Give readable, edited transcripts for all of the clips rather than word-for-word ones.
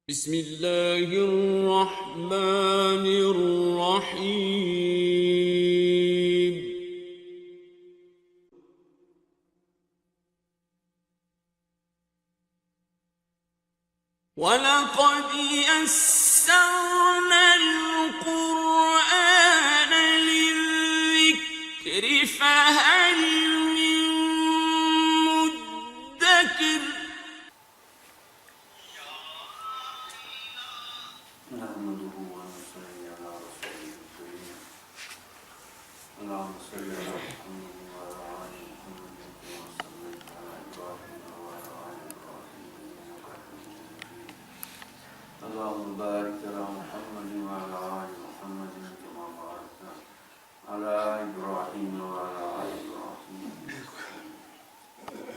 بسم اللہ الرحمن الرحیم وَلَقَدْ يَسَّرْنَا الْقُرْآنَ لِلذِّكْرِ فَهَلْ مِن مُّدَّكِرٍ نحمده ونصلي على رسوله الكريم اللهم صل على محمد وعلى آل محمد كما صليت على إبراهيم وعلى آل إبراهيم إنك حميد مجيد اللهم بارك على محمد وعلى آل محمد كما باركت على إبراهيم وعلى آل إبراهيم إنك حميد مجيد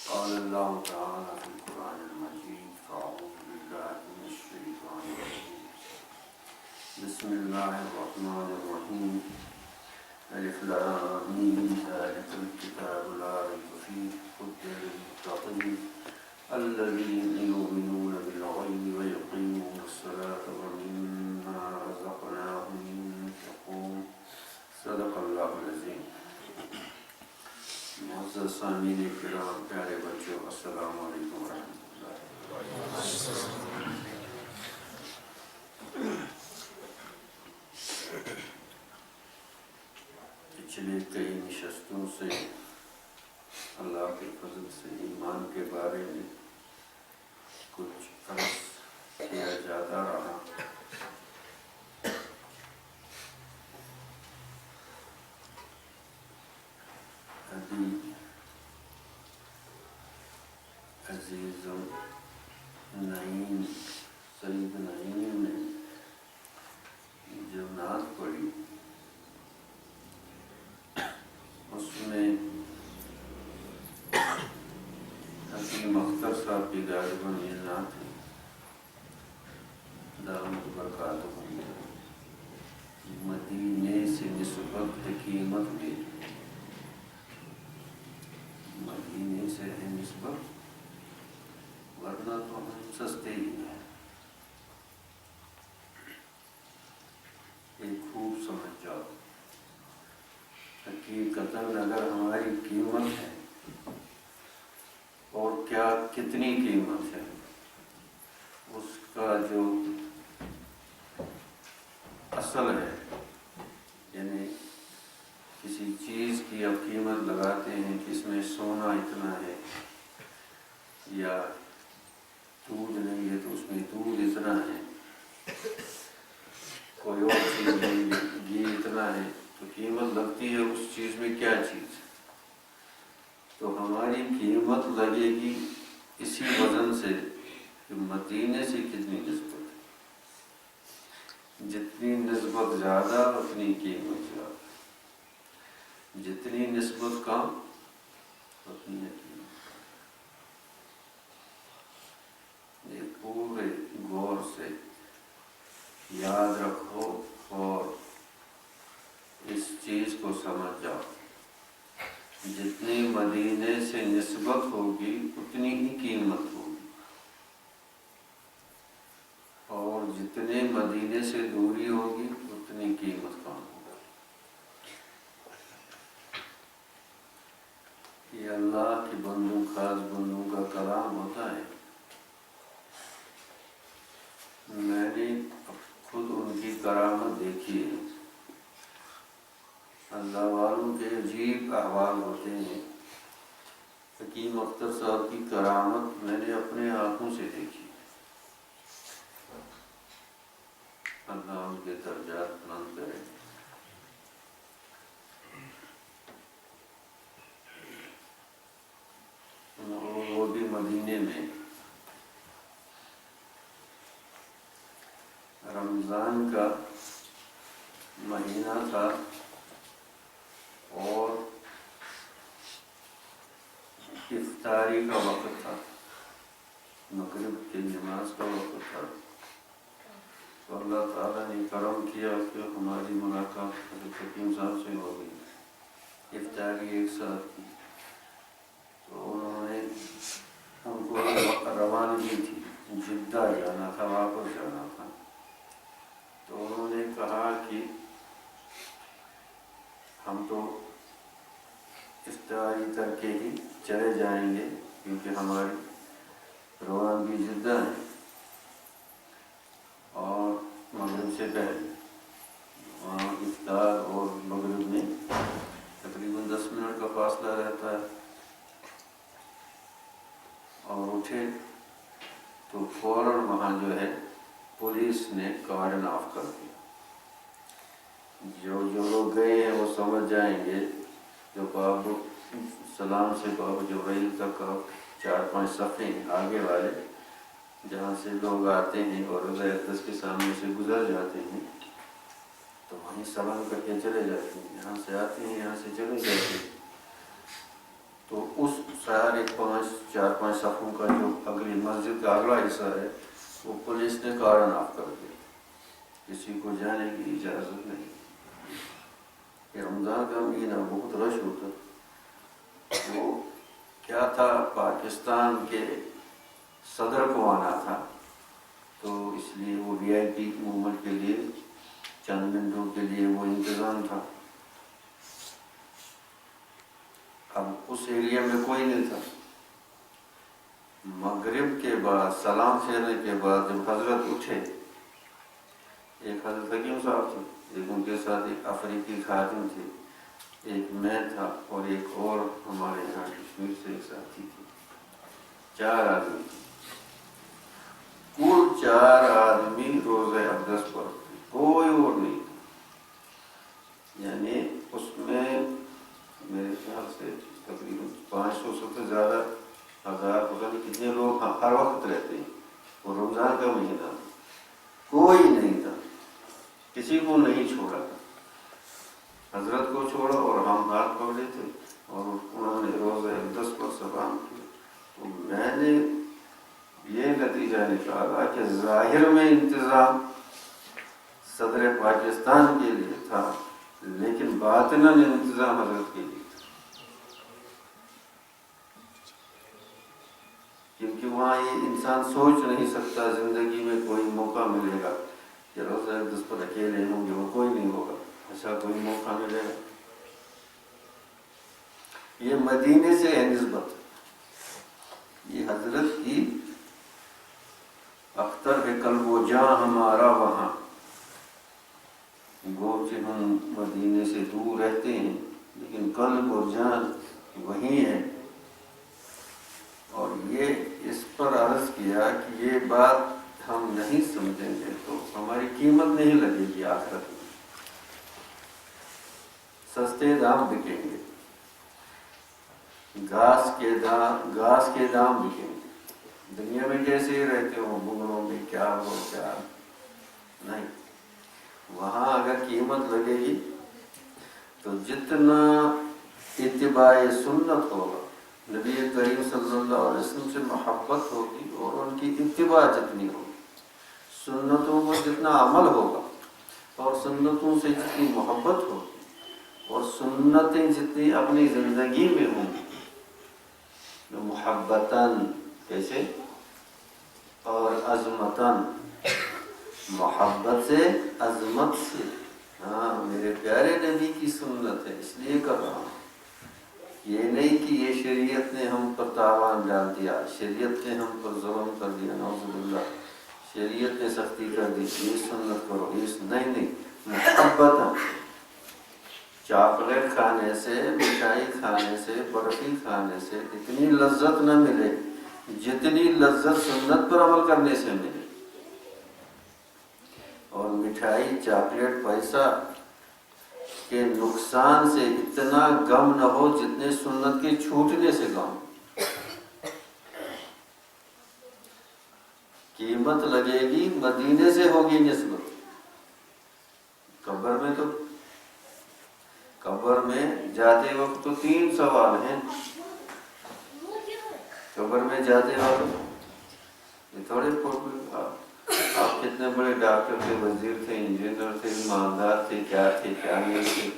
قال الله تعالى في القرآن المجيد فأعوذ بالله من الشيطان الرجيم بسم الله الرحمن الرحيم ألف لام ميم ذلك الكتاب لا ريب فيه هدى للمتقين الذين يؤمنون بالغيب ويقيمون الصلاة ومما رزقناهم ينفقون صدق الله العظيم. معزز سامعین کرام، پیارے بچوں، السلام علیکم ورحمۃ اللہ. پچھلے کئی نشستوں سے اللہ کے فضل سے ایمان کے بارے میں کچھ عرض کیا جاتا رہا. ابھی عزیز نعیم سید نعیم نے جو نعت پڑھی اس میں حکیم اختر صاحب کی غالباً یہ نعت ہے دامت برکاتہ مدینے سے نسبت حکیمت میری، مدینے سے ہے نسبت ورنہ تو ہم سستے ہی ہیں. ایک خوب سمجھ جاؤ، حقیقتاً اگر ہماری قیمت ہے اور کیا کتنی قیمت ہے، اس کا جو اصل ہے، یعنی کسی چیز کی آپ قیمت لگاتے ہیں کہ اس میں سونا اتنا ہے یا دودھ نہیں ہے تو اس میں دودھ اتنا ہے، کوئی اور چیز نہیں ہے گھی اتنا ہے، تو قیمت لگتی ہے اس چیز میں کیا چیز ہے. تو ہماری قیمت لگے گی اسی وزن سے کہ مدینے سے کتنی نسبت ہے. جتنی نسبت زیادہ اتنی قیمت زیادہ، جتنی نسبت کم اتنی قیمت. یہ پورے غور سے یاد رکھو اور اس چیز کو سمجھ جاؤ. جتنی مدینے سے نسبت ہوگی اتنی ہی قیمت ہوگی، اور جتنے مدینے سے دوری ہوگی اتنی قیمت کم ہوگی. یہ اللہ کے بندوں، خاص بندوں کا کلام ہوتا ہے. میں نے خود ان کی کرامت دیکھی ہے. اللہ والوں کے عجیب احوال ہوتے ہیں. حکیم اختر صاحب کی کرامت میں نے اپنے آنکھوں سے دیکھی. اللہ ان کے درجات بلند کرے. وہ بھی مدینے میں رمضان کا مہینہ تھا اور افطاری کا وقت تھا، مغرب کی نماز کا وقت تھا. تو اللہ تعالیٰ نے کرم کیا کہ ہماری ملاقات حضرت حکیم صاحب سے ہو گئی. افطاری ایک ساتھ کی تو انہوں نے ہم کو روانگی تھی جدہ جانا تھا، واپس جانا تھا، تو انہوں نے کہا کہ ہم تو افطاری کر کے ہی چلے جائیں گے کیونکہ ہماری روانگی جدہ ہے اور مغرب سے پہلے وہاں افطار اور مغرب میں تقریباً 10 منٹ کا فاصلہ رہتا ہے۔ اور اٹھے تو فوراً وہاں جو ہے پولیس نے کارڈن آف کر دیا۔ جو لوگ گئے ہیں وہ سمجھ جائیں گے، جو باب سلام سے باب جبرائیل تک 4-5 صفحے آگے والے جہاں سے لوگ آتے ہیں اور روضہ اقدس کے سامنے سے گزر جاتے ہیں تو وہیں سلام کر کے چلے جاتے ہیں، یہاں سے آتے ہیں یہاں سے چلے جاتے ہیں۔ تو اس سارے 4-5 صفوں کا جو اگلی مسجد کا اگلا حصہ ہے وہ پولیس نے کارڈن آف کر دیا، کسی کو جانے کی اجازت نہیں۔ یہ رمضان کا مہینہ بہت رش ہوتا، وہ کیا تھا، پاکستان کے صدر کو آنا تھا تو اس لیے وہ VIP موومنٹ کے لیے چند منٹوں کے لیے وہ انتظام تھا۔ اب اس ایریا میں کوئی نہیں تھا۔ مغرب کے بعد سلام پھیرنے کے بعد جب حضرت اٹھے، ایک حضرت حکیم صاحب تھے، ایک ان کے ساتھ ایک افریقی خاتون تھی، ایک میں تھا اور ایک اور ہمارے یہاں کشمیر سے ایک ساتھی تھی، 4 آدمی تھے۔ کل 4 آدمی روزہ اقدس پر تھے، کوئی اور نہیں تھا۔ یعنی اس میں میرے خیال سے تقریباً 500 سے زیادہ، 1000 پتہ نہیں کتنے لوگ ہر وقت رہتے ہیں، اور رمضان کا مہینہ کوئی نہیں تھا، کسی کو نہیں چھوڑا تھا، حضرت کو چھوڑا اور ہم ہاتھ پکڑے تھے اور انہوں نے روزہ اقدس پر سلام کیا۔ تو میں نے یہ نتیجہ نکالا کہ ظاہر میں انتظام صدر پاکستان کے لیے تھا لیکن باطناً انتظام حضرت کے لیے تھا، کیونکہ وہاں یہ انسان سوچ نہیں سکتا زندگی میں کوئی موقع ملے گا کہ روزہ اقدس پر اکیلے ہوں گے، وہ کوئی نہیں ہوگا، ایسا کوئی موقع ملے گا۔ یہ مدینے سے ہے نسبت، یہ حضرت کی اختر ہے قلب و جاں ہمارا وہاں، گرچہ ہم مدینے سے دور رہتے ہیں لیکن قلب و جان وہیں ہے۔ اور یہ اس پر عرض کیا کہ یہ بات ہم نہیں سمجھیں گے تو ہماری قیمت نہیں لگے گی آخرت میں، سستے دام بکیں گے، گھاس کے دام بکیں گے۔ دنیا میں کیسے ہی رہتے ہو، بنگلوں میں کیا ہو کیا نہیں، وہاں اگر قیمت لگے گی تو جتنا اتباع سنت ہوگا، نبی کریم صلی اللہ علیہ وسلم سے محبت ہوگی اور ان کی اتباع جتنی ہوگی، سنتوں پر جتنا عمل ہوگا اور سنتوں سے جتنی محبت ہوگی اور سنتیں جتنی اپنی زندگی میں ہوں گی، محبتاً کیسے اور عظمتاً، محبت سے عظمت سے، ہاں میرے پیارے نبی کی سنت ہے اس لیے کر رہا ہوں، یہ نہیں کہ یہ شریعت نے ہم پر تاوان ڈال دیا، شریعت نے ہم پر ظلم کر دیا، نعوذ باللہ، شریعت نے سختی کر دی، یہ سنت کرو، یہ نہیں، محبت۔ چاکلیٹ کھانے سے، مٹھائی کھانے سے، برفی کھانے سے اتنی لذت نہ ملے جتنی لذت سنت پر عمل کرنے سے ملے، اور مٹھائی چاکلیٹ پیسہ کے نقصان سے اتنا غم نہ ہو جتنے سنت کے چھوٹنے سے غم۔ قیمت لگے گی مدینے سے ہوگی نسبت۔ قبر میں جاتے وقت تو 3 سوال ہیں، قبر میں جاتے وقت یہ تھوڑے آپ کتنے بڑے ڈاکٹر تھے، وزیر تھے، انجینئر تھے، ایماندار تھے، کیا نہیں تھے،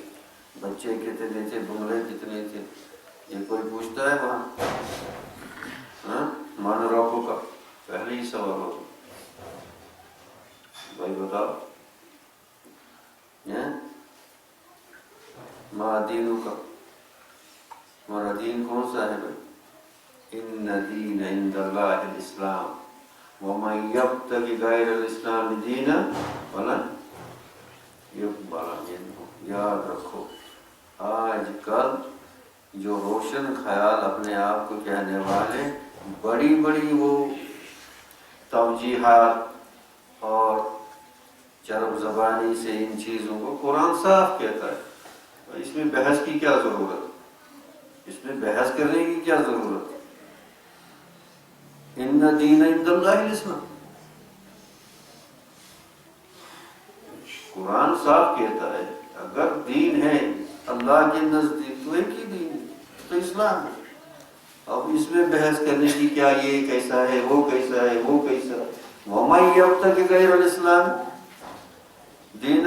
بچے کتنے تھے، بنگلے کتنے تھے، یہ کوئی پوچھتا ہے وہاں؟ مان ربو کا پہلے ہی سوال ہو بھائی بتاؤ ما دینوں کا ہمارا دین کون سا ہے بھائی؟ ان دین عند اللہ الاسلام ومن یبتغی غیر الاسلام دینا فلن یقبل منہ۔ یاد رکھو آج کل جو روشن خیال اپنے آپ کو کہنے والے بڑی بڑی وہ توجیحات اور چرب زبانی سے ان چیزوں کو قرآن صاف کہتا ہے، اس میں بحث کی کیا ضرورت، اس میں بحث کرنے کی کیا ضرورت؟ ان دین عند اللہ الاسلام، قرآن صاف کہتا ہے اگر دین ہے اللہ کے نزدیک تو ایک ہی دین ہے، تو اسلام ہے۔ اب اس میں بحث کرنے کی کیا، یہ کیسا ہے، وہ کیسا ہے، وہ کیسا ہے۔ وَمَن يَبْتَغِ غَيْرَ الْإِسْلَامِ دین،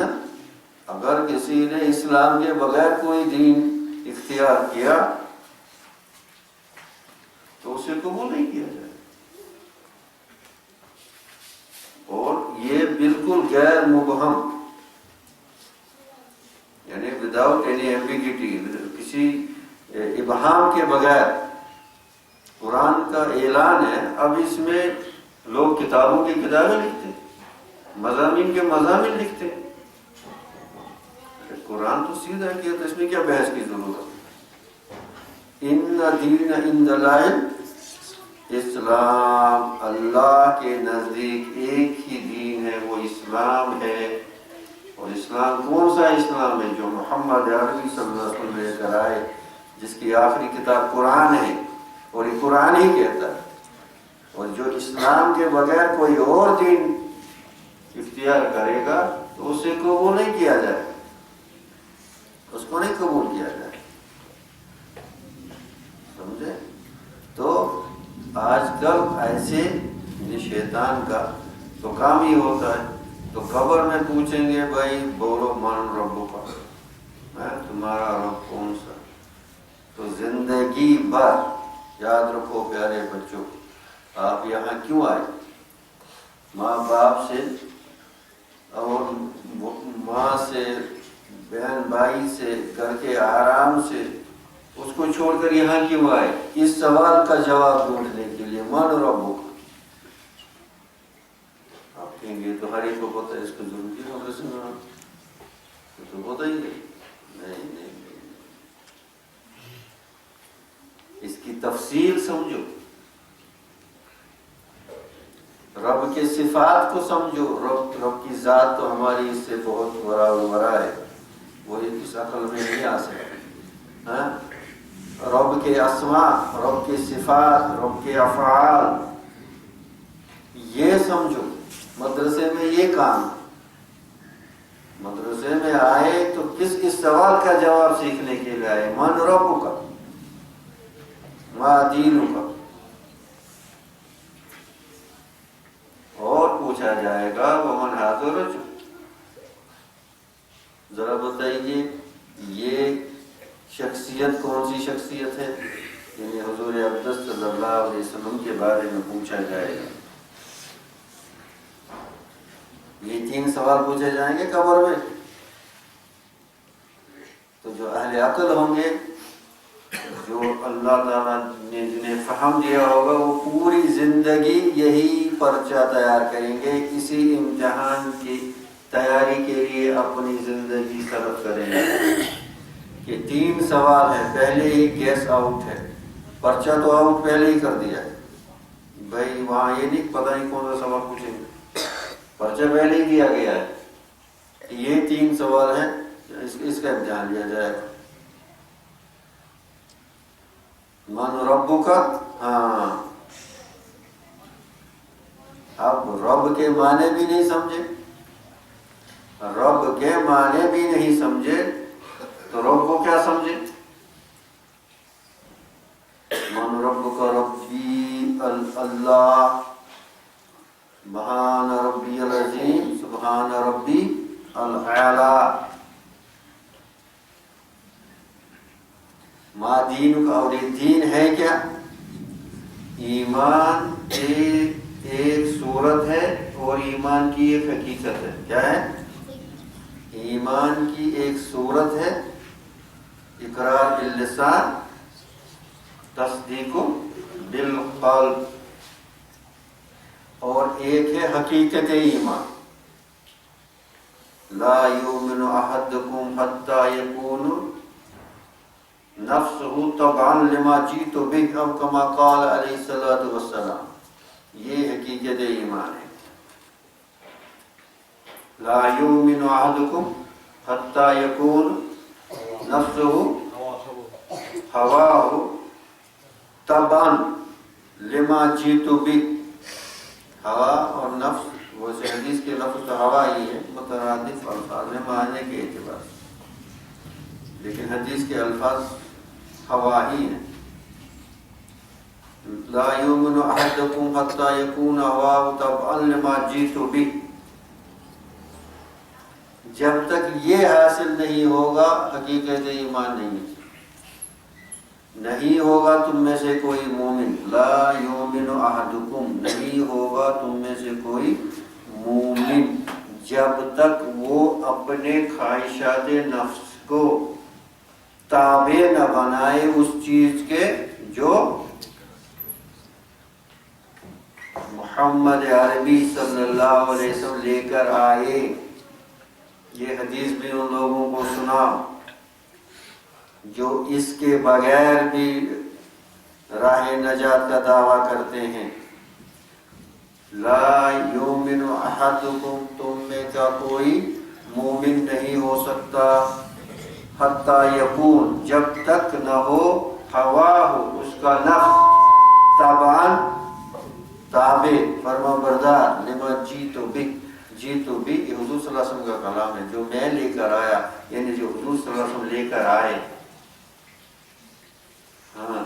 اگر کسی نے اسلام کے بغیر کوئی دین اختیار کیا تو اسے قبول نہیں کیا جائے، اور یہ بالکل غیر مبہم، یعنی وداؤٹ اینی ایمبیگیٹی، کسی ابہام کے بغیر قرآن کا اعلان ہے۔ اب اس میں لوگ کتابوں کی کتابیں لکھتے ہیں، مضامین کے مضامین لکھتے ہیں، قرآن تو سیدھا کیا، تو اس میں کیا بحث کی ضرورت؟ ان دین عند اللہ اسلام، اللہ کے نزدیک ایک ہی دین ہے، وہ اسلام ہے۔ اور اسلام کون سا اسلام ہے؟ جو محمد عربی صلی اللہ علیہ وسلم لے کر آئے، جس کی آخری کتاب قرآن ہے، اور یہ قرآن ہی کہتا ہے۔ اور جو اسلام کے بغیر کوئی اور دین اختیار کرے گا تو اسے قبول نہیں کیا جائے، اس کو نہیں قبول کیا جائے، سمجھے؟ تو آج کل ایسے شیطان کا تو کام ہی ہوتا ہے، تو قبر میں پوچھیں گے بھائی بولو من ربو کا، تمہارا رب کون سا؟ تو زندگی بھر یاد رکھو پیارے بچوں، آپ یہاں کیوں آئے؟ ماں باپ سے اور ماں سے، بہن بھائی سے، گھر کے آرام سے، اس کو چھوڑ کر یہاں کیوں آئے؟ اس سوال کا جواب ڈھونڈنے کے لیے، من ربو کا۔ آپ کہیں گے تو ہر ایک کو پتہ ہے، اس کو ضروری ہوگا سننا تو پتہ ہی نہیں، اس کی تفصیل سمجھو، رب کے صفات کو سمجھو، رب کی ذات تو ہماری اس سے بہت بڑا ہے، وہ اس عقل میں نہیں آ سکتا۔ رب کے اسماء، رب کے صفات، رب کے افعال، یہ سمجھو۔ مدرسے میں یہ کام، مدرسے میں آئے تو کس سوال کا جواب سیکھنے کے لیے آئے؟ من رب کا، ما دین کا، اور پوچھا جائے گا ومن حاضر رجل، ذرا بتائیے یہ شخصیت کون سی شخصیت ہے؟ یعنی حضور اقدس صلی اللہ علیہ وسلم کے بارے میں پوچھا جائے گا۔ یہ 3 سوال پوچھے جائیں گے قبر میں، تو جو اہل عقل ہوں گے، جو اللہ تعالیٰ نے جنہیں فہم دیا ہوگا، وہ پوری زندگی یہی پرچہ تیار کریں گے، اسی امتحان کی تیاری کے لیے اپنی زندگی صرف کریں گے کہ 3 سوال ہیں، پہلے ہی گیس آؤٹ ہے، پرچہ تو آؤٹ پہلے ہی کر دیا ہے بھائی، وہاں یہ نہیں پتہ نہیں کون سا سوال پوچھیں گے، پرچہ پہلے ہی دیا گیا ہے، یہ 3 سوال ہیں، اس کا امتحان لیا جائے گا۔ من ربو کا، ہاں، اب رب کے معنی بھی نہیں سمجھے، رب کے معنی بھی نہیں سمجھے تو رب کو کیا سمجھے؟ من رب کا ربی اللہ، سبحان ربی العظیم، سبحان ربی الاعلی۔ ما دین کا، اور یہ دین ہے کیا؟ ایمان ایک صورت ہے اور ایمان کی ایک حقیقت ہے. کیا ہے؟ ایمان کی ایک صورت ہے اقرار باللسان تصدیق بالقلب، اور ایک ہے حقیقت ایمان. لا یؤمن احدکم حتی یکون نفسہ تبعا لما جئت بہ او کما قال علیہ الصلوۃ والسلام. یہ حقیقت ایمان ہے. لا یؤمن احدکم حتی یکون نفسہ ہواہ تبعا لما جئت بہ. ہوا اور نفس ویسے حدیث کے لفظ تو ہوا ہی ہے، مترادف الفاظ میں معنی کے اعتبار سے، لیکن حدیث کے الفاظ ہوا ہی ہیں. لا یؤمن احدکم حتی یکون ہواہ تبعا لما جئت بہ. جب تک یہ حاصل نہیں ہوگا حقیقت ایمان نہیں ہوگا تم میں سے کوئی مومن. لا یؤمن احدکم، نہیں ہوگا تم میں سے کوئی مومن جب تک وہ اپنے خواہشات نفس کو تابع نہ بنائے اس چیز کے جو محمد عربی صلی اللہ علیہ وسلم لے کر آئے. یہ حدیث بھی ان لوگوں کو سنا جو اس کے بغیر بھی راہ نجات کا دعویٰ کرتے ہیں. لا یؤمن احدکم، تم میں کا کوئی مومن نہیں ہو سکتا حتی یکون، جب تک نہ ہو ہواہ اس کا نفس تبعا تابع فرما بردار لما جئت بہ. جئت بہ یہ حضور صلی اللہ علیہ وسلم کا کلام ہے، جو میں لے کر آیا، یعنی جو حضور صلی اللہ علیہ وسلم لے کر آئے. ہاں،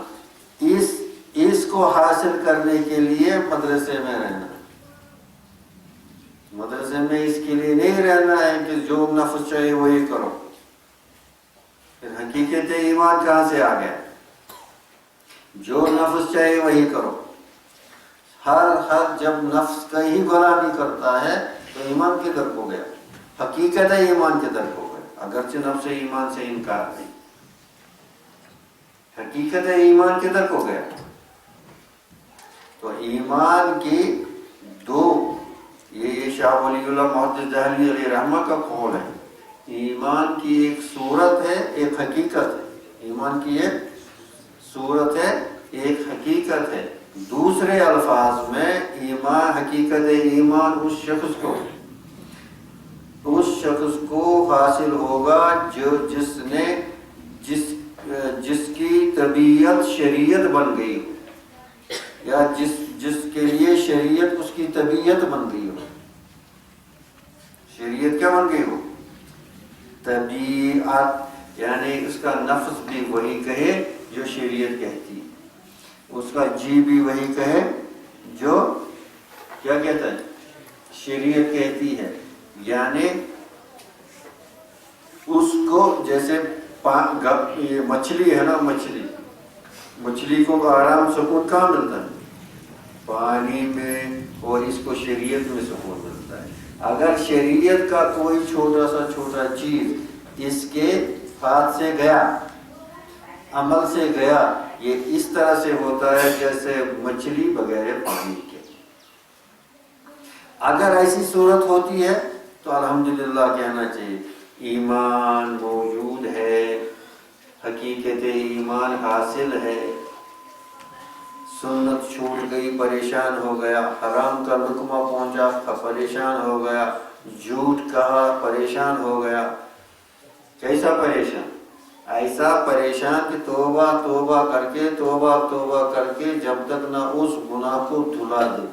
اس کو حاصل کرنے کے لیے مدرسے میں رہنا. مدرسے میں اس کے لیے نہیں رہنا ہے کہ جو نفس چاہے وہی کرو. پھر حقیقت ایمان کہاں سے آ گیا؟ جو نفس چاہے وہی کرو. ہر جب نفس کا ہی غلامی کرتا ہے تو ایمان کدھر کو گیا؟ حقیقت ایمان کدھر کو گیا؟ اگرچہ نفس ایمان سے انکار نہیں، حقیقت ایمان کدھر کو گیا؟ تو ایمان کی دو، یہ شاہ ولی اللہ محدث دہلوی علیہ رحمہ کا قول ہے. ایمان کی ایک صورت ہے، ایک حقیقت ہے. ایمان کی ایک صورت ہے، ایک حقیقت ہے. دوسرے الفاظ میں ایمان، حقیقت ایمان اس شخص کو حاصل ہوگا جس کی طبیعت شریعت بن گئی ہو، یا جس کے لیے شریعت اس کی طبیعت بن گئی ہو. شریعت کیا بن گئی ہو؟ طبیعت، یعنی اس کا نفس بھی وہی کہے جو شریعت کہتی ہے، اس کا جی بھی وہی کہے جو کیا کہتا ہے؟ شریعت کہتی ہے. یعنی اس کو جیسے یہ مچھلی ہے نا، مچھلی کو آرام سکون کہاں ملتا ہے؟ پانی میں. اور اس کو شریعت میں سکون ملتا ہے. اگر شریعت کا کوئی چھوٹا سا چیز اس کے ہاتھ سے گیا، عمل سے گیا، یہ اس طرح سے ہوتا ہے جیسے مچھلی بغیر پانی کے. اگر ایسی صورت ہوتی ہے تو الحمدللہ کہنا چاہیے ایمان موجود ہے، حقیقت ایمان حاصل ہے. سنت چھوٹ گئی، پریشان ہو گیا. حرام کا لقمہ پہنچا، پریشان ہو گیا. جھوٹ کہا، پریشان ہو گیا. کیسا پریشان؟ ایسا پریشان کہ توبہ کر کے جب تک نہ اس گناہ کو دھلا دے.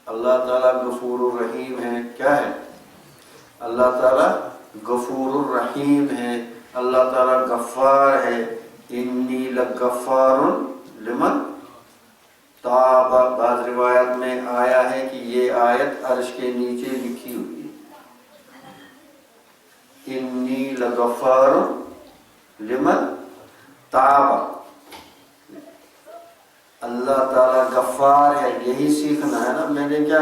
اللہ تعالیٰ غفور الرحیم ہے. کیا ہے؟ اللہ تعالیٰ غفور الرحیم ہے. اللہ تعالیٰ غفار ہے. انی لغفار لمن تاب. بعض روایت میں آیا ہے کہ یہ آیت عرش کے نیچے لکھی ہوئی ہے. انی لغفار لمن تاب. اللہ تعالیٰ غفار ہے، یہی سیکھنا ہے نا۔ میں نے کیا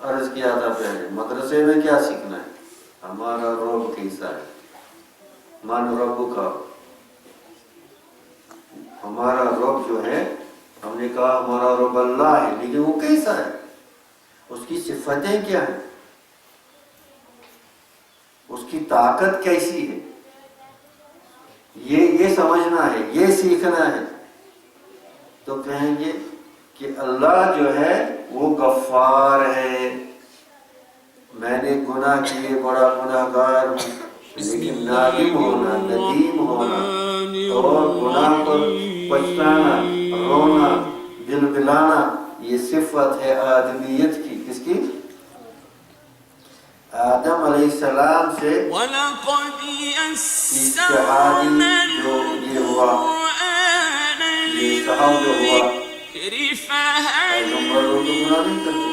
عرض کیا تھا پہلے، مدرسے میں کیا سیکھنا ہے؟ ہمارا رب کیسا ہے، من رب کا، ہمارا رب جو ہے، ہم نے کہا ہمارا رب اللہ ہے، لیکن وہ کیسا ہے، اس کی صفتیں کیا ہیں، اس کی طاقت کیسی ہے، یہ سمجھنا ہے، یہ سیکھنا ہے۔ تو کہیں گے کہ اللہ جو ہے وہ غفار ہے، میں نے گناہ کیے، بڑا گناہ گار ہوں، لیکن نادم ہونا، ندیم ہونا اور گناہ پر پچھتانا، رونا، بلبلانا، یہ صفت ہے آدمیت کی۔ کس کی؟ آدم علیہ السلام سے وَلَقَدْ اجتہادی يَسَّرْنَا جو یہ ہوا، یہ صحاب جو ہوا، الذِّكْرِ فَهَلْ پیغمبر لوگ تو گناہ نہیں کرتے،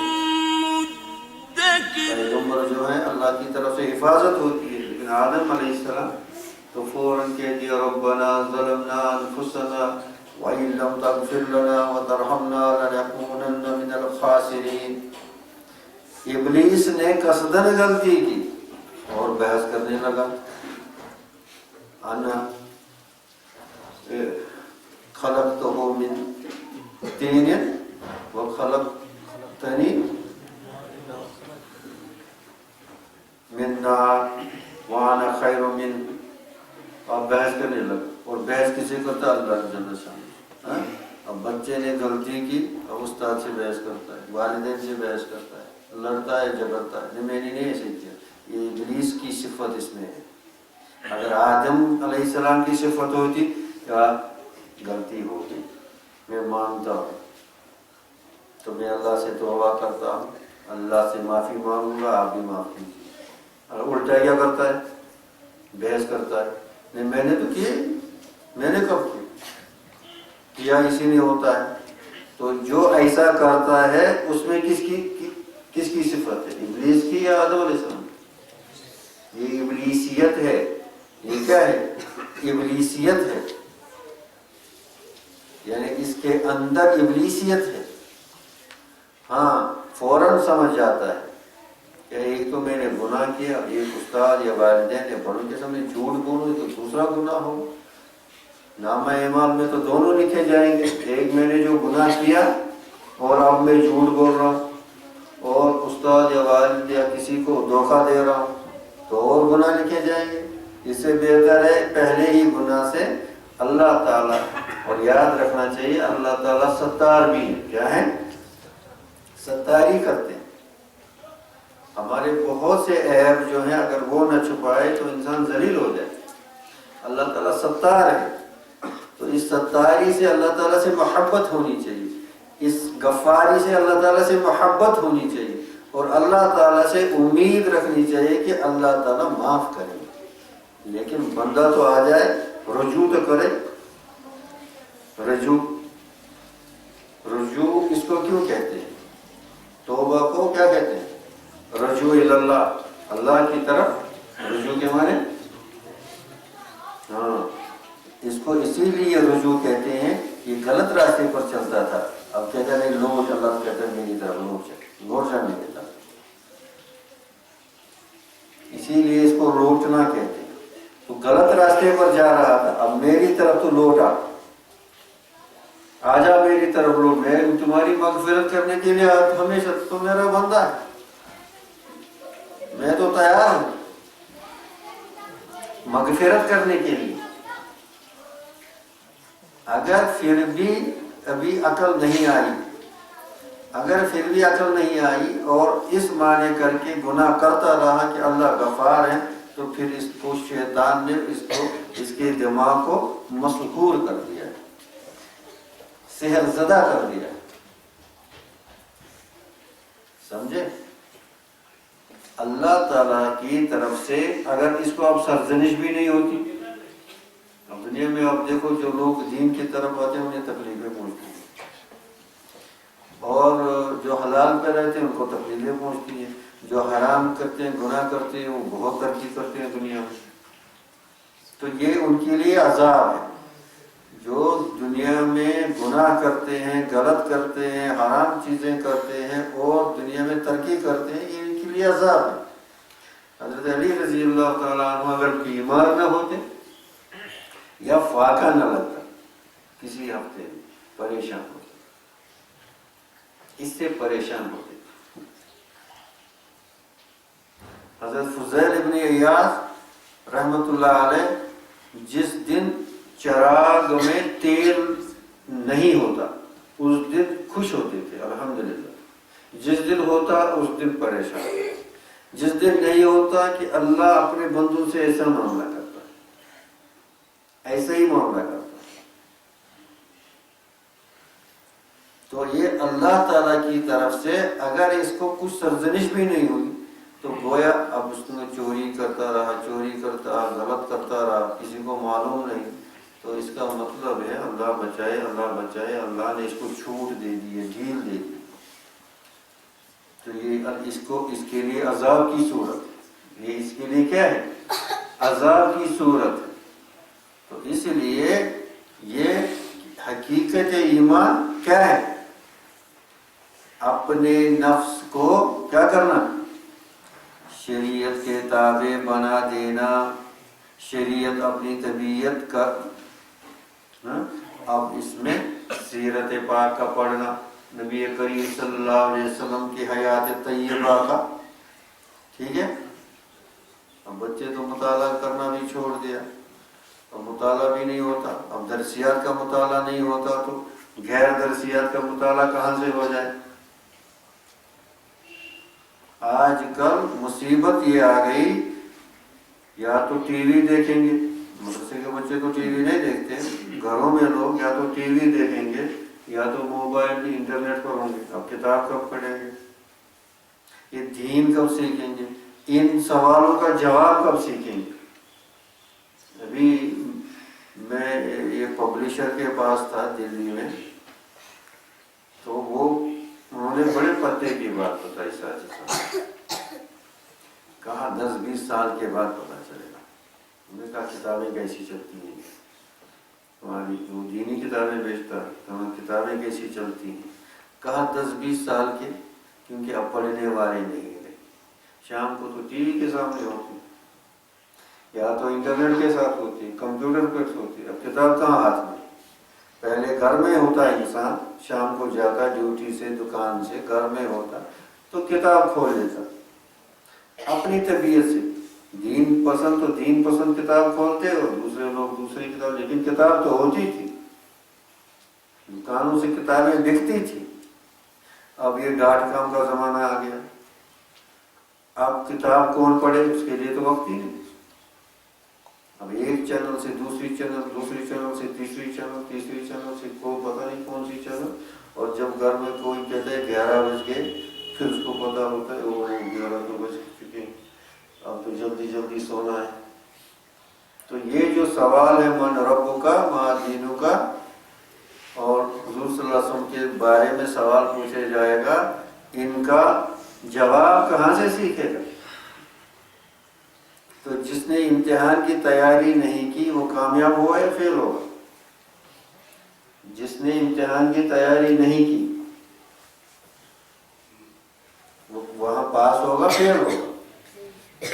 مُدَّكِرٌ پیغمبر جو ہے اللہ کی طرف سے حفاظت ہوتی ہے، لیکن آدم علیہ السلام تو فوراً کہہ دیا ربنا ظلمنا انفسنا وَإِن لَّمْ تَغْفِرْ لَنَا وَتَرْحَمْنَا لَنَكُونَنَّ مِنَ الْخَاسِرِينَ۔ ابلیس نے قصداً غلطی کی اور بحث کرنے لگا، انا خلقتہ من طین وخلقتنی من نار وانا خیر من، اب بحث کرنے لگا، اور بحث کسی کرتا؟ اللہ جل شانہ۔ اب بچے نے غلطی کی، اب استاد سے بحث کرتا ہے، والدین سے بحث کرتا ہے، لڑتا ہے، جھگڑتا ہے، میں نے نہیں ایسے کیا۔ یہ ابلیس کی صفت اس میں ہے۔ اگر آدم علیہ السلام کی صفت ہوتی کیا غلطی ہوگی، میں مانتا ہوں تو میں اللہ سے توبہ کرتا ہوں، اللہ سے معافی مانگوں گا، آپ بھی معاف کیجیے۔ اور الٹا کیا کرتا ہے؟ بحث کرتا ہے، نہیں میں نے تو کیے، میں نے کب کیا اسی نے ہوتا ہے۔ تو جو ایسا کرتا ہے اس میں کس کی صفت ہے؟ ابلیس کی یا آدم علیہ السلام؟ یہ ابلیسیت ہے، یہ کیا ہے؟ ابلیسیت ہے، یعنی اس کے اندر ابلیسیت ہے۔ ہاں فوراً سمجھ جاتا ہے کہ ایک تو میں نے گناہ کیا، ایک استاد یا والدین یا بڑوں کے سامنے جھوٹ بولوں تو دوسرا گناہ ہو، نامہ اعمال میں تو دونوں لکھے جائیں گے، ایک میں نے جو گناہ کیا اور اب میں جھوٹ بول رہا ہوں اور استاد یا والد یا کسی کو دھوکہ دے رہا ہوں تو اور گناہ لکھے جائیں گے۔ اس سے بہتر ہے پہلے ہی گناہ سے اللہ تعالیٰ، اور یاد رکھنا چاہیے اللہ تعالیٰ ستار بھی ہے، کیا ہے؟ ستاری کرتے ہیں۔ ہمارے بہت سے عیب جو ہیں اگر وہ نہ چھپائے تو انسان ذلیل ہو جائے۔ اللہ تعالیٰ ستار ہے، تو اس ستاری سے اللہ تعالیٰ سے محبت ہونی چاہیے، اس غفاری سے اللہ تعالیٰ سے محبت ہونی چاہیے، اور اللہ تعالیٰ سے امید رکھنی چاہیے کہ اللہ تعالیٰ معاف کرے۔ لیکن بندہ تو آ جائے، رجوع تو کرے۔ رجوع اس کو کیوں کہتے ہیں؟ توبہ کو کیا کہتے ہیں؟ رجوع اللہ، اللہ کی طرف رجوع کے معنی، ہاں اس کو اسی لیے رجوع کہتے ہیں، یہ غلط راستے پر چلتا تھا، اب کہتے ہیں لوٹ، اللہ کہتے ہیں میری طرف لوٹ جانے دیتا، اسی لیے اس کو لوٹنا کہتے ہیں۔ تو غلط راستے پر جا رہا تھا، اب میری طرف تو لوٹ آ جا، میری طرف لوٹ، میں تمہاری مغفرت کرنے کے لیے ہمیشہ، تو میرا بندہ ہے، میں تو تیار ہوں مغفرت کرنے کے لیے۔ اگر پھر بھی ابھی عقل نہیں آئی، اگر پھر بھی عقل نہیں آئی اور اس معنی کر کے گناہ کرتا رہا کہ اللہ غفار ہے، تو پھر اس کو شیطان نے اس کے دماغ کو مسحور کر دیا، صحت زدہ کر دیا، سمجھے؟ اللہ تعالیٰ کی طرف سے اگر اس کو اب سرزنش بھی نہیں ہوتی، اب دنیا میں آپ دیکھو جو لوگ دین کی طرف آتے ہیں انہیں تکلیفیں پہنچتی ہیں، اور جو حلال پہ رہتے ہیں ان کو تکلیفیں پہنچتی ہیں، جو حرام کرتے ہیں، گناہ کرتے ہیں، وہ بہت ترقی کرتے ہیں دنیا میں، تو یہ ان کے لیے عذاب ہے۔ جو دنیا میں گناہ کرتے ہیں، غلط کرتے ہیں، حرام چیزیں کرتے ہیں اور دنیا میں ترقی کرتے ہیں، یہ ان کے لیے عذاب ہے۔ حضرت علی رضی اللہ تعالیٰ عنہ اگر بیمار نہ ہوتے یا فاقہ نہ لگتا کسی ہفتے میں، پریشان ہوتے، اس سے پریشان ہوتے۔ حضرت فضیل ابن عیاض رحمۃ اللہ علیہ جس دن چراغ میں تیل نہیں ہوتا اس دن خوش ہوتے تھے، الحمدللہ۔ جس دن ہوتا اس دن پریشان، جس دن نہیں ہوتا کہ اللہ اپنے بندوں سے ایسا معاملہ کرتا ہے، ایسا ہی معاملہ کرتا ہے۔ تو یہ اللہ تعالیٰ کی طرف سے اگر اس کو کچھ سرزنش بھی نہیں ہوئی تو گویا اب اس نے چوری کرتا رہا، غلط کرتا رہا، کسی کو معلوم نہیں، تو اس کا مطلب ہے اللہ بچائے، اللہ بچائے، اللہ نے اس کو چھوٹ دے دی ہے، ڈھیل دے دی۔ تو یہ اس کے لیے عذاب کی صورت، یہ اس کے لیے کیا ہے؟ عذاب کی صورت ہے۔ تو اس لیے یہ حقیقت ایمان کیا ہے؟ اپنے نفس کو کیا کرنا؟ شریعت کے تابع بنا دینا، شریعت اپنی طبیعت کا، اب اس میں سیرت پاک کا پڑھنا، نبی کریم صلی اللہ علیہ وسلم کی حیات طیبہ کا، ٹھیک ہے۔ اب بچے تو مطالعہ کرنا بھی چھوڑ دیا، اب مطالعہ بھی نہیں ہوتا، اب درسیات کا مطالعہ نہیں ہوتا تو غیر درسیات کا مطالعہ کہاں سے ہو جائے؟ آج کل مصیبت یہ آ گئی، یا تو ٹی وی دیکھیں گے، مدرسے کے بچے تو ٹی وی نہیں دیکھتے، گھروں میں لوگ یا تو ٹی وی دیکھیں گے یا تو موبائل انٹرنیٹ پر ہوں گے، اب کتاب کب پڑھیں گے؟ یہ دین کب سیکھیں گے؟ ان سوالوں کا جواب کب سیکھیں گے؟ ابھی میں یہ پبلشر کے پاس تھا دلی میں، تو انہوں نے بڑے پتے کی بات بتائی، ساتھ کہا 10-20 سال کے بعد پتہ چلے گا۔ انہوں نے کہا کتابیں کیسی چلتی ہیں، ہماری جو دینی کتابیں بیچتا ہے ہماری کتابیں کیسی چلتی ہیں؟ کہا 10-20 سال کے، کیونکہ اب پڑھنے والے نہیں رہے، شام کو تو ٹی وی کے سامنے ہوتے، یا تو انٹرنیٹ کے ساتھ ہوتی، کمپیوٹر پر ہوتی، اب کتاب کہاں ہاتھ میں؟ پہلے گھر میں ہوتا انسان، شام کو جاتا ڈیوٹی سے، دکان سے، گھر میں ہوتا تو کتاب کھول لیتا اپنی طبیعت سے، دین پسند تو دین پسند کتاب کھولتے اور دوسرے لوگ دوسری کتاب، لیکن کتاب تو ہوتی تھی، دکانوں سے کتابیں بکتی تھی۔ اب یہ .com کا زمانہ آ گیا، اب کتاب کون پڑھے، اس کے لیے تو وقت ہی نہیں۔ اب ایک چینل سے دوسری چینل، دوسری چینل سے تیسری چینل، تیسری چینل سے کوئی پتہ نہیں کون سی چینل، اور جب گھر میں کوئی کہتا ہے 11 بج گئے، پھر اس کو پتہ ہوتا ہے وہ 11 تو بج چکے ہیں، اب تو جلدی جلدی سونا ہے۔ تو یہ جو سوال ہے من ربک ما دینک، اور حضور صلی اللہ علیہ وسلم کے بارے میں سوال پوچھے جائے گا، ان کا جواب کہاں سے سیکھے گا؟ تو جس نے امتحان کی تیاری نہیں کی وہ کامیاب ہوا یا فیل ہوگا؟ جس نے امتحان کی تیاری نہیں کی وہ وہاں پاس ہوگا فیل ہوگا؟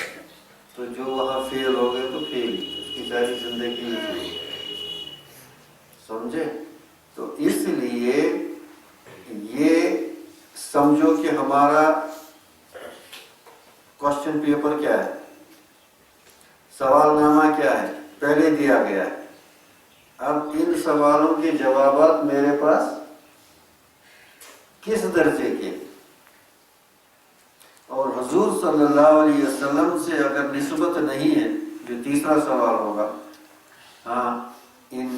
تو جو وہاں فیل ہو گئے تو فیل، اس کی ساری زندگی میں فیل، سمجھے؟ تو اس لیے یہ سمجھو کہ ہمارا کوشچن پیپر کیا ہے، سوال نامہ کیا ہے، پہلے دیا گیا ہے۔ اب ان سوالوں کے جوابات میرے پاس کس درجے کے، اور حضور صلی اللہ علیہ وسلم سے اگر نسبت نہیں ہے، جو تیسرا سوال ہوگا، ہاں ان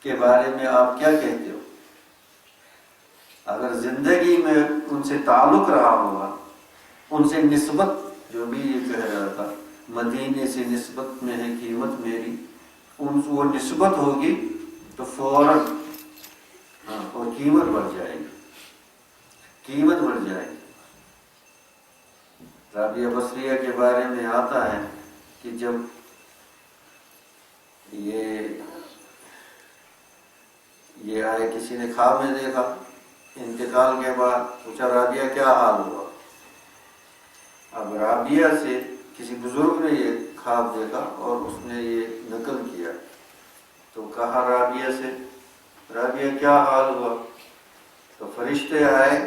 کے بارے میں آپ کیا کہتے ہو؟ اگر زندگی میں ان سے تعلق رہا ہوگا، ان سے نسبت، جو بھی یہ کہہ رہا تھا مدینے سے نسبت میں ہے قیمت میری، ان وہ نسبت ہوگی تو فوراً اور قیمت بڑھ جائے گی، قیمت بڑھ جائے گی۔ رابعہ بصریہ کے بارے میں آتا ہے کہ جب یہ یہ آئے کسی نے خواب میں دیکھا انتقال کے بعد، پوچھا رابعہ کیا حال ہوا؟ اب رابعہ سے کسی بزرگ نے یہ خواب دیکھا اور اس نے یہ نقل کیا، تو کہا رابعہ سے رابعہ کیا حال ہوا؟ تو فرشتے آئے،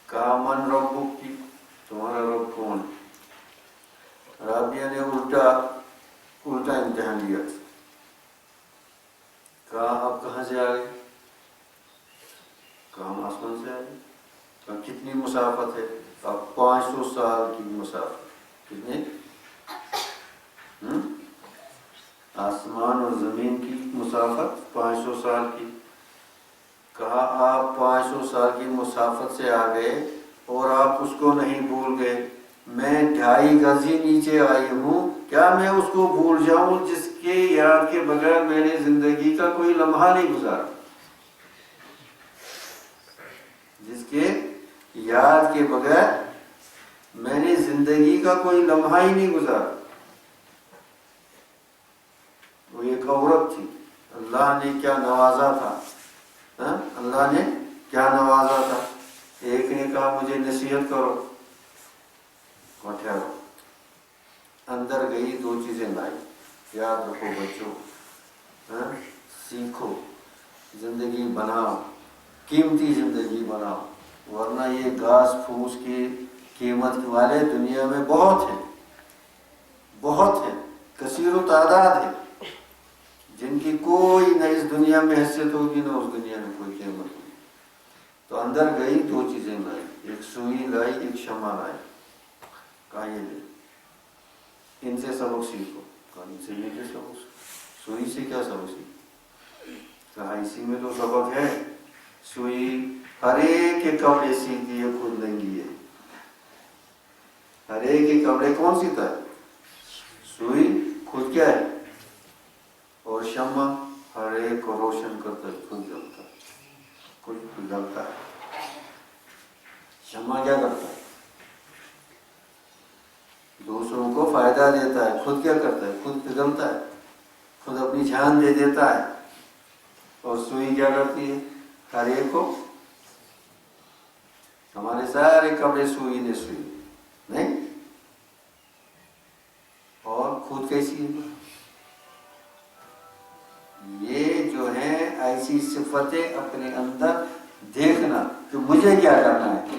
کہا من ربک کی، تمہارا رب کون؟ رابعہ نے الٹا امتحان لیا، کہا آپ کہاں سے آ گئے؟ کہا ہم آسمان سے آئے۔ کہا کتنی مسافت ہے؟ اب 500 سال کی مسافت۔ کتنے؟ آسمان اور زمین کی مسافت 500 سال کی۔ کہا آپ 500 سال کی مسافت سے آ گئے اور آپ اس کو نہیں بھول گئے، میں 2.5 گز ہی نیچے آئی ہوں، کیا میں اس کو بھول جاؤں جس کے یاد کے بغیر میں نے زندگی کا کوئی لمحہ نہیں گزارا؟ جس کے یاد کے بغیر میں نے زندگی کا کوئی لمحہ ہی نہیں گزارا۔ وہ ایک عورت تھی، اللہ نے کیا نوازا تھا، اللہ نے کیا نوازا تھا۔ ایک نے کہا مجھے نصیحت کرو، اور ٹھہرو، اندر گئی 2 چیزیں لائی، یاد رکھو بچوں، سیکھو، زندگی بناؤ، قیمتی زندگی بناؤ، ورنہ یہ گھاس پھوس کی قیمت والے دنیا میں بہت ہیں، کثیر و تعداد ہے، جن کی کوئی نہ اس دنیا میں حیثیت ہوگی نہ اس دنیا میں کوئی قیمت ہوگی۔ تو اندر گئی 2 چیزیں لائی، ایک سوئی لائی، ایک شمع لائی، کہا یہ لے، ان سے سبق سیکھو۔ کہا ان سے یہ کیا سبق سیکھو؟ سوئی سے کیا سبق سیکھو؟ کہا اسی میں تو سبق ہے، سوئی ہر ایک کے کپڑے سیتی ہے، خود ننگی ہے، ہر ایک کے کپڑے کون سیتا ہے؟ سوئی خود کیا ہے، اور شمع ہر ایک کو روشن کرتا ہے، خود جلتا ہے، خود جلتا ہے۔ شمع کیا کرتا ہے؟ دوسروں کو فائدہ دیتا ہے، خود کیا کرتا ہے؟ خود پگھلتا ہے، خود اپنی جان دے دیتا ہے۔ اور سوئی کیا کرتی ہے؟ ہر ایک کو، ہمارے سارے کپڑے سوئی نے سوئی نہیں، اور خود کیسی ہے؟ یہ جو ہے ایسی صفتیں اپنے اندر دیکھنا کہ مجھے کیا کرنا ہے۔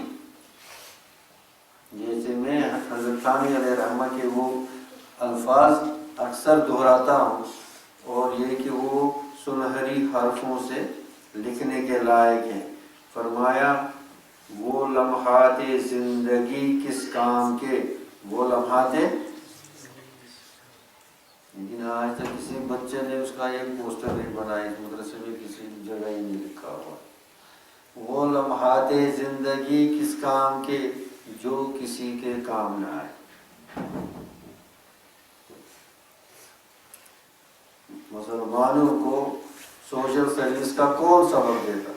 جیسے میں حضرت ثانی علیہ رحمہ کے وہ الفاظ اکثر دہراتا ہوں، اور یہ کہ وہ سنہری حرفوں سے لکھنے کے لائق ہیں۔ فرمایا وہ لمحات زندگی کس کام کے، وہ لمحات، لیکن آج تک کسی بچے نے اس کا ایک پوسٹر نہیں بنایا، مدرسے میں کسی جگہ ہی نہیں لکھا ہوا۔ وہ لمحات زندگی کس کام کے جو کسی کے کام نہ آئے۔ مسلمانوں کو سوشل سروس کا کون سبق دیتا؟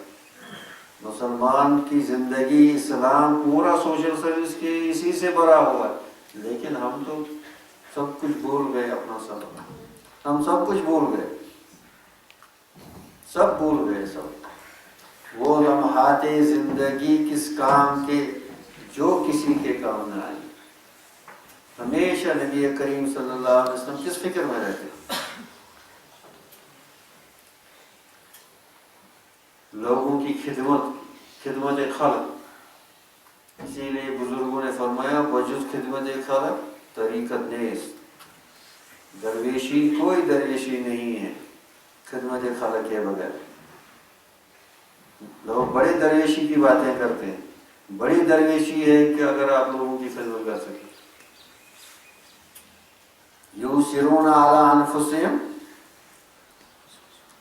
مسلمان کی زندگی، اسلام پورا سوشل سروس کے اسی سے بھرا ہوا ہے، لیکن ہم تو سب کچھ بھول گئے، اپنا سبق ہم سب کچھ بھول گئے، سب بھول گئے سب۔ وہ لمحات زندگی کس کام کے جو کسی کے کام نہ آئے۔ ہمیشہ نبی کریم صلی اللہ علیہ وسلم کس فکر میں رہتے؟ لوگوں کی خدمت خلق۔ اسی لیے بزرگوں نے فرمایا بجز خدمت خلق طریقت نیست، درویشی کوئی درویشی نہیں ہے خدمت خلق کے بغیر۔ لوگ بڑی درویشی کی باتیں کرتے ہیں، بڑی درویشی ہے کہ اگر آپ لوگوں کی خدمت کر سکیں۔ یؤثرون علی انفسہم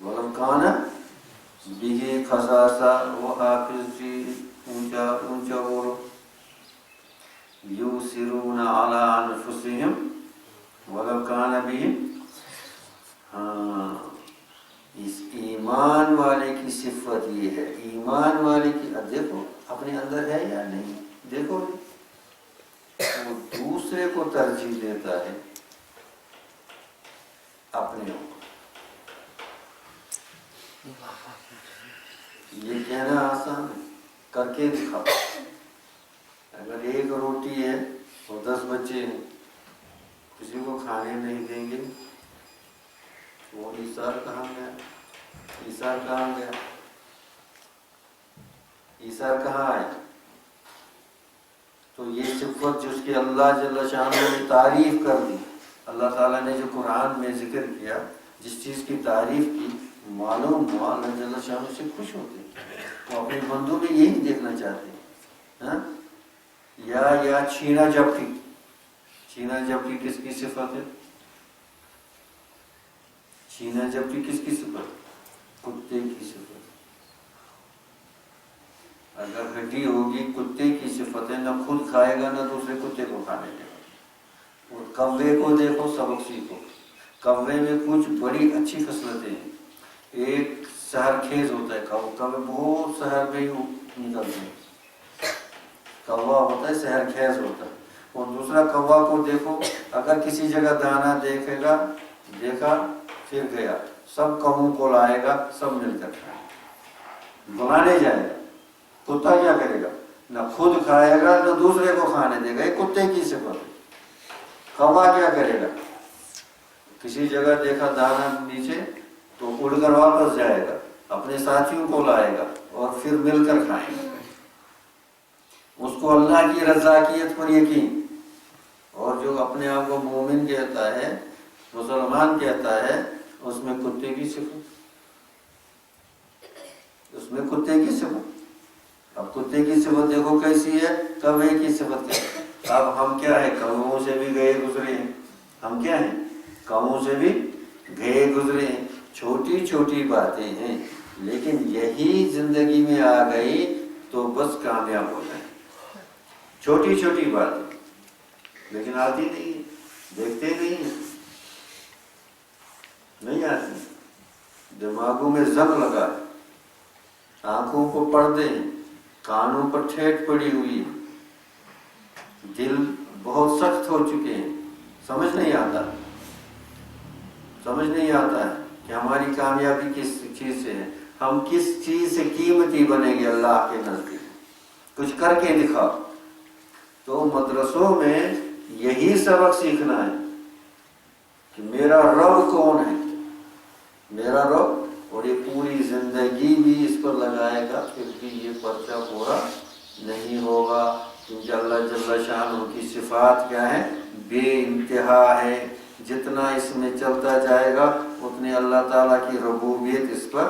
ولو کان بہ خصاصہ، وہ حافظ جی اونچا بولو، یؤثرون علی انفسہم ولو کان بہ، ہاں اس ایمان والے کی صفت یہ ہے، ایمان والے کی، دیکھو اپنے اندر ہے یا نہیں، دیکھو وہ دوسرے کو ترجیح دیتا ہے اپنے۔ یہ کہنا آسان ہے، کر کے دکھاؤ۔ اگر ایک روٹی ہے اور 10 بچے ہیں، کسی کو کھانے نہیں دیں گے، وہ ایثار کہاں گیا؟ ایثار کہاں گیا؟ ایثار کہاں آیا؟ تو یہ صفت جس کی اللہ جل شانہ نے تعریف کر دی، اللہ تعالیٰ نے جو قرآن میں ذکر کیا، جس چیز کی تعریف کی، معلوم ہوا اللہ جل شانہ سے خوش ہوتے ہیں، وہ اپنے بندوں میں یہی دیکھنا چاہتے ہیں۔ ہاں؟ یا چھینا جھپٹی، چھینا جھپٹی کس کی صفت ہے؟ چھینا جھپٹی کس کی صفت؟ کتے کی صفت۔ اگر ہڈی ہوگی کتے کی صفت ہے، نہ خود کھائے گا نہ دوسرے کتے کو کھانے دے گا۔ اور کوے کو دیکھو، سبق سیکھو۔ کوے میں کچھ بڑی اچھی خصلتیں ہیں۔ ایک سحر خیز ہوتا ہے کوے بہت سحر میں ہی نکلتے ہیں، کوا ہوتا ہے سحر خیز ہوتا ہے۔ اور دوسرا کوا کو دیکھو، اگر کسی جگہ دانا دیکھے گا، دیکھا پھر گیا، سب کووں کو لائے گا، سب مل کر کھائے گا، بلانے جائے گا۔ کتا کیا کرے گا؟ نہ خود کھائے گا نہ دوسرے کو کھانے دے گا، یہ کتے کی صفت ہے۔ کوا کیا کرے گا؟ کسی جگہ دیکھا دانا نیچے تو اڑ کر واپس جائے گا، اپنے ساتھیوں کو لائے گا اور پھر مل کر کھائیں گے۔ اس کو اللہ کی رضاکیت پر یقین، اور جو اپنے آپ کو مومن کہتا ہے، مسلمان کہتا ہے، اس میں کتے کی صفت، اس میں کتے کی صفت۔ اب کتے کی صفت دیکھو کیسی ہے، کوے کی صفت کیا ہے۔ اب ہم کیا ہے؟ کووں سے بھی گئے گزرے ہیں، ہم کیا ہیں؟ کووں سے بھی گئے گزرے ہیں۔ چھوٹی چھوٹی باتیں ہیں، لیکن یہی زندگی میں آ گئی تو بس کامیاب ہو جائیں۔ چھوٹی چھوٹی باتیں، لیکن آتی نہیں ہے، دیکھتے نہیں ہیں، نہیں آتی۔ دماغوں میں زنگ لگا ہے، آنکھوں کو پردے ہیں، کانوں پر ٹھیٹ پڑی ہوئی ہے، دل بہت سخت ہو چکے ہیں، سمجھ نہیں آتا ہے کہ ہماری کامیابی کس چیز سے ہے، ہم کس چیز سے قیمتی بنیں گے اللہ کے نزدیک، کچھ کر کے دکھاؤ۔ تو مدرسوں میں یہی سبق سیکھنا ہے کہ میرا رب کون ہے، میرا رب، اور یہ پوری زندگی بھی اس پر لگائے گا، پھر بھی یہ پرچہ پورا نہیں ہوگا، کیونکہ اللہ جل شانہ کی صفات کیا ہے؟ بے انتہا ہے۔ جتنا اس میں چلتا جائے گا اتنے اللہ تعالیٰ کی ربوبیت اس پر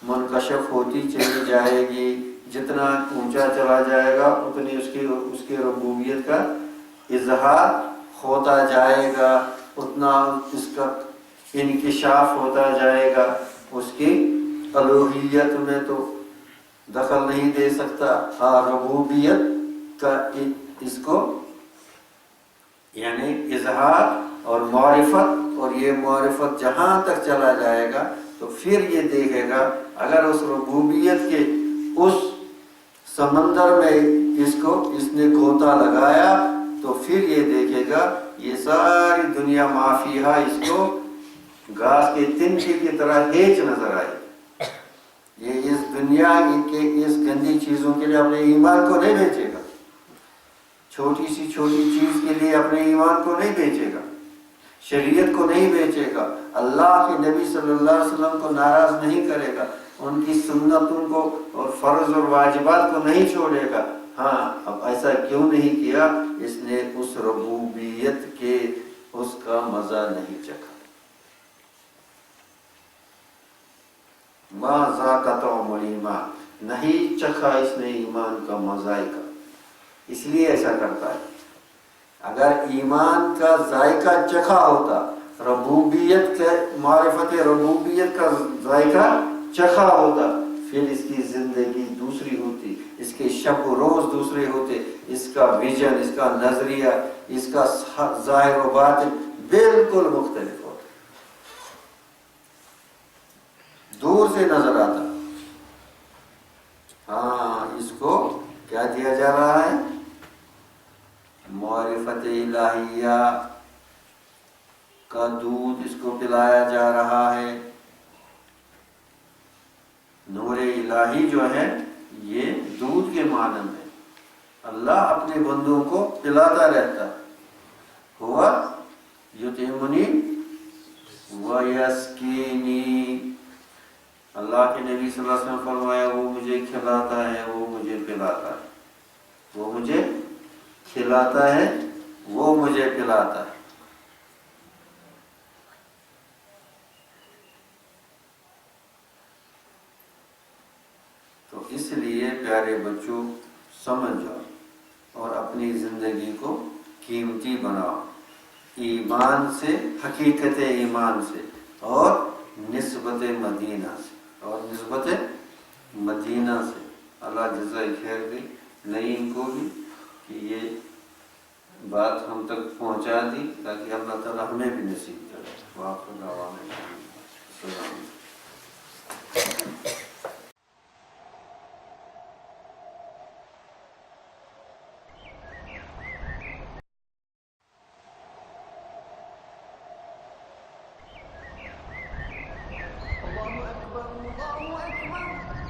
منکشف ہوتی چلی جائے گی، جتنا اونچا چلا جائے گا اتنی اس کی ربوبیت کا اظہار ہوتا جائے گا، اتنا اس کا انکشاف ہوتا جائے گا۔ اس کی الوہیت میں تو دخل نہیں دے سکتا، ہاں ربوبیت کا اس کو یعنی اظہار اور معرفت، اور یہ معرفت جہاں تک چلا جائے گا تو پھر یہ دیکھے گا، اگر اس ربوبیت کے اس سمندر میں اس نے گوتا لگایا تو پھر یہ دیکھے گا یہ ساری دنیا مافیہا اس کو گھاس کے تنکے کی طرح ہیچ نظر آئی۔ یہ اس دنیا کے اس گندی چیزوں کے لیے اپنے ایمان کو نہیں بیچے گا، چھوٹی سی چھوٹی چیز کے لیے اپنے ایمان کو نہیں بیچے گا، شریعت کو نہیں بیچے گا، اللہ کے نبی صلی اللہ علیہ وسلم کو ناراض نہیں کرے گا، ان کی سنتوں کو اور فرض اور واجبات کو نہیں چھوڑے گا۔ ہاں، اب ایسا کیوں نہیں کیا؟ اس نے اس ربوبیت کے اس کا مزہ نہیں چکھا۔ ما ذاق طعم الایمان، نہیں چکھا اس نے ایمان کا مذائقہ، اس لیے ایسا کرتا ہے۔ اگر ایمان کا ذائقہ چکھا ہوتا، ربوبیت کے معرفت ربوبیت کا ذائقہ چکھا ہوتا، پھر اس کی زندگی دوسری ہوتی، اس کے شب و روز دوسرے ہوتے، اس کا ویژن، اس کا نظریہ، اس کا ظاہر و باطن بالکل مختلف ہوتا، دور سے نظر آتا۔ ہاں، اس کو کیا دیا جا رہا ہے؟ معرفت الہیہ کا دودھ اس کو پلایا جا رہا ہے۔ نور الہی جو ہے یہ دودھ کے مانند ہے، اللہ اپنے بندوں کو پلاتا رہتا ہے، ہوا یطعمنی ویسقینی، اللہ کے نبی صلی اللہ علیہ وسلم فرمایا وہ مجھے کھلاتا ہے، وہ مجھے پلاتا ہے، وہ مجھے کھلاتا ہے، وہ مجھے پلاتا ہے۔ تو اس لیے پیارے بچوں سمجھ جاؤ اور اپنی زندگی کو قیمتی بناؤ، ایمان سے، حقیقت ایمان سے، اور نسبت مدینہ سے، اور نسبت مدینہ سے۔ اللہ جزائے خیر دے نعیم کو بھی کہ یہ بات ہم تک پہنچا دی، تاکہ اللہ تعالی ہمیں بھی نصیب کرے۔ وآخر دعوانا السلام علیکم۔ الله أكبر الله أكبر